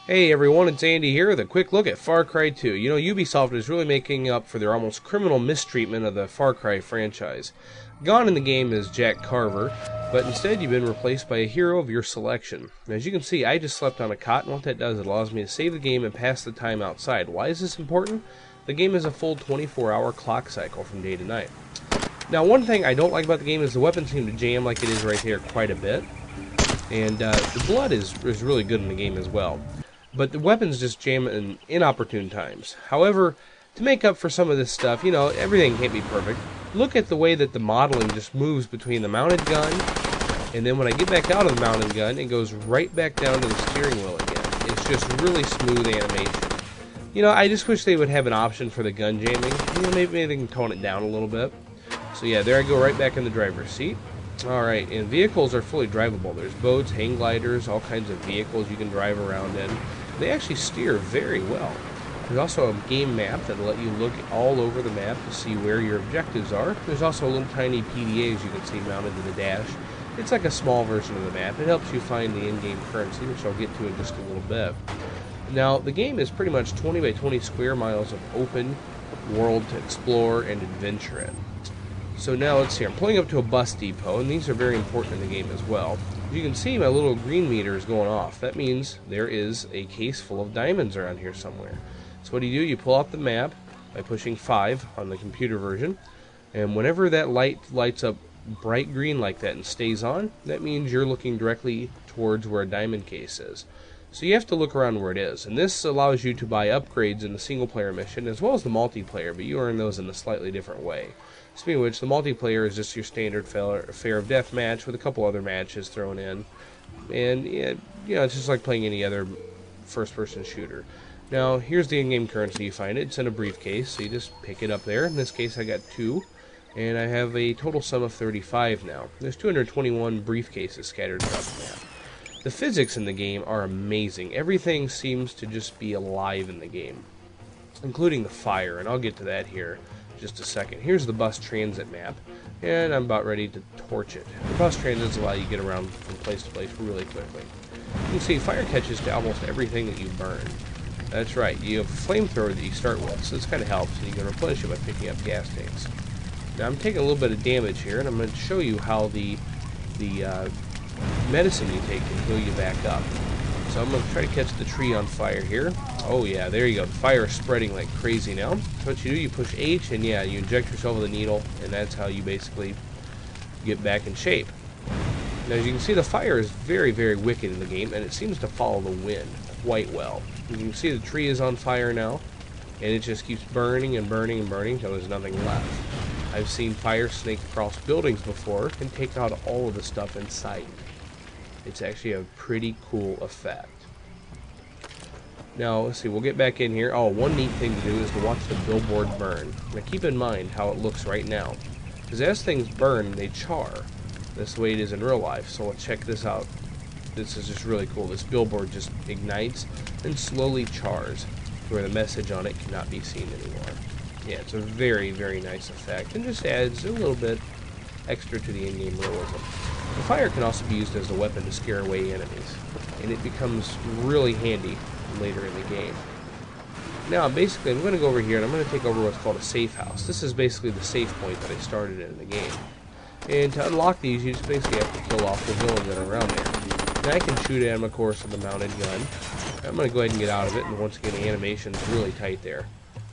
Hey everyone, it's Andy here with a quick look at Far Cry 2. You know, Ubisoft is really making up for their almost criminal mistreatment of the Far Cry franchise. Gone in the game is Jack Carver, but instead you've been replaced by a hero of your selection. As you can see, I just slept on a cot, and what that does, it allows me to save the game and pass the time outside. Why is this important? The game has a full 24-hour clock cycle from day to night. Now, one thing I don't like about the game is the weapons seem to jam like it is right here quite a bit. And the blood is really good in the game as well. But the weapons just jam in inopportune times. However, to make up for some of this stuff, you know, everything can't be perfect. Look at the way that the modeling just moves between the mounted gun, and then when I get back out of the mounted gun, it goes right back down to the steering wheel again. It's just really smooth animation. You know, I just wish they would have an option for the gun jamming. You know, maybe they can tone it down a little bit. So yeah, there I go right back in the driver's seat. Alright, and vehicles are fully drivable. There's boats, hang gliders, all kinds of vehicles you can drive around in. They actually steer very well. There's also a game map that'll let you look all over the map to see where your objectives are. There's also a little tiny PDA, as you can see, mounted to the dash. It's like a small version of the map. It helps you find the in-game currency, which I'll get to in just a little bit. Now, the game is pretty much 20 by 20 square miles of open world to explore and adventure in. So now let's see, I'm pulling up to a bus depot, and these are very important in the game as well. As you can see, my little green meter is going off. That means there is a case full of diamonds around here somewhere. So what do? You pull out the map by pushing 5 on the computer version, and whenever that light lights up bright green like that and stays on, that means you're looking directly towards where a diamond case is. So you have to look around where it is, and this allows you to buy upgrades in the single-player mission as well as the multiplayer, but you earn those in a slightly different way. Speaking of which, the multiplayer is just your standard fair of death match with a couple other matches thrown in, and yeah, you know, it's just like playing any other first-person shooter. Now, here's the in-game currency. You find it. It's in a briefcase, so you just pick it up there. In this case, I got 2, and I have a total sum of 35 now. There's 221 briefcases scattered across the map. The physics in the game are amazing. Everything seems to just be alive in the game, including the fire, and I'll get to that here in just a second. Here's the bus transit map, and I'm about ready to torch it. The bus transits allow you to get around from place to place really quickly. You can see fire catches to almost everything that you burn. That's right, you have a flamethrower that you start with, so this kind of helps, and you can replenish it by picking up gas tanks. Now I'm taking a little bit of damage here, and I'm going to show you how the medicine you take can heal you back up. So I'm going to try to catch the tree on fire here. Oh yeah, there you go. The fire is spreading like crazy now. So what you do, you push H, and yeah, you inject yourself with a needle, and that's how you basically get back in shape. Now as you can see, the fire is very, very wicked in the game, and it seems to follow the wind quite well. You can see the tree is on fire now, and it just keeps burning and burning and burning until there's nothing left. I've seen fire snake across buildings before and take out all of the stuff inside. It's actually a pretty cool effect. Now, let's see, we'll get back in here. Oh, one neat thing to do is to watch the billboard burn. Now, keep in mind how it looks right now, because as things burn, they char. That's the way it is in real life. So let's check this out. This is just really cool. This billboard just ignites and slowly chars, where the message on it cannot be seen anymore. Yeah, it's a very, very nice effect, and just adds a little bit extra to the in-game realism. The fire can also be used as a weapon to scare away enemies, and it becomes really handy later in the game. Now, basically, I'm going to go over here, and I'm going to take over what's called a safe house. This is basically the save point that I started in the game. And to unlock these, you just basically have to kill off the villains that are around there. Now, I can shoot at them, of course, with the mounted gun. I'm going to go ahead and get out of it, and once again, the animation's really tight there.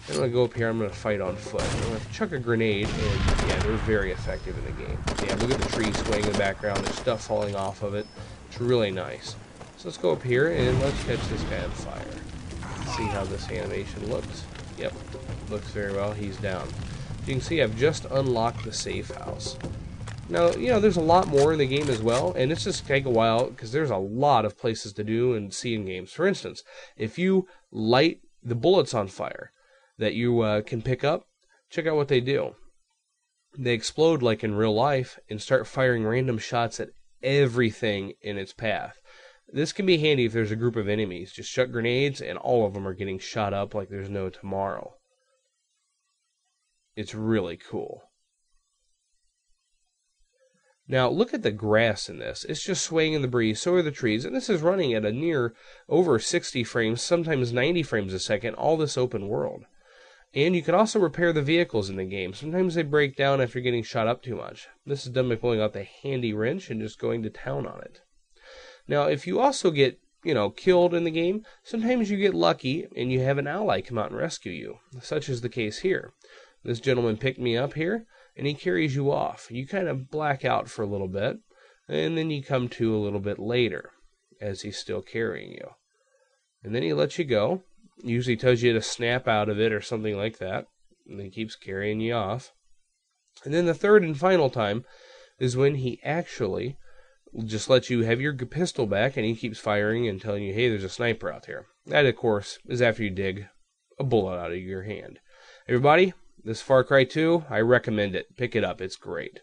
I'm going to go up here, I'm going to fight on foot. I'm going to chuck a grenade, and yeah, they're very effective in the game. Yeah, look at the tree swaying in the background, there's stuff falling off of it. It's really nice. So let's go up here, and let's catch this guy on fire. See how this animation looks. Yep, looks very well, he's down. You can see I've just unlocked the safe house. Now, you know, there's a lot more in the game as well, and it's just take a while, because there's a lot of places to do and see in games. For instance, if you light the bullets on fire that you can pick up, check out what they do. They explode like in real life and start firing random shots at everything in its path. This can be handy if there's a group of enemies. Just chuck grenades and all of them are getting shot up like there's no tomorrow. It's really cool. Now, look at the grass in this. It's just swaying in the breeze, so are the trees, and this is running at a near over 60 frames, sometimes 90 frames a second, all this open world. And you can also repair the vehicles in the game. Sometimes they break down after getting shot up too much. This is done by pulling out the handy wrench and just going to town on it. Now, if you also get, killed in the game, sometimes you get lucky and you have an ally come out and rescue you. Such is the case here. This gentleman picked me up here, and he carries you off. You kind of black out for a little bit, and then you come to a little bit later as he's still carrying you. And then he lets you go. Usually tells you to snap out of it or something like that, and then keeps carrying you off. And then the third and final time is when he actually just lets you have your pistol back, and he keeps firing and telling you, hey, there's a sniper out there. That, of course, is after you dig a bullet out of your hand. Everybody, this Far Cry 2, I recommend it. Pick it up. It's great.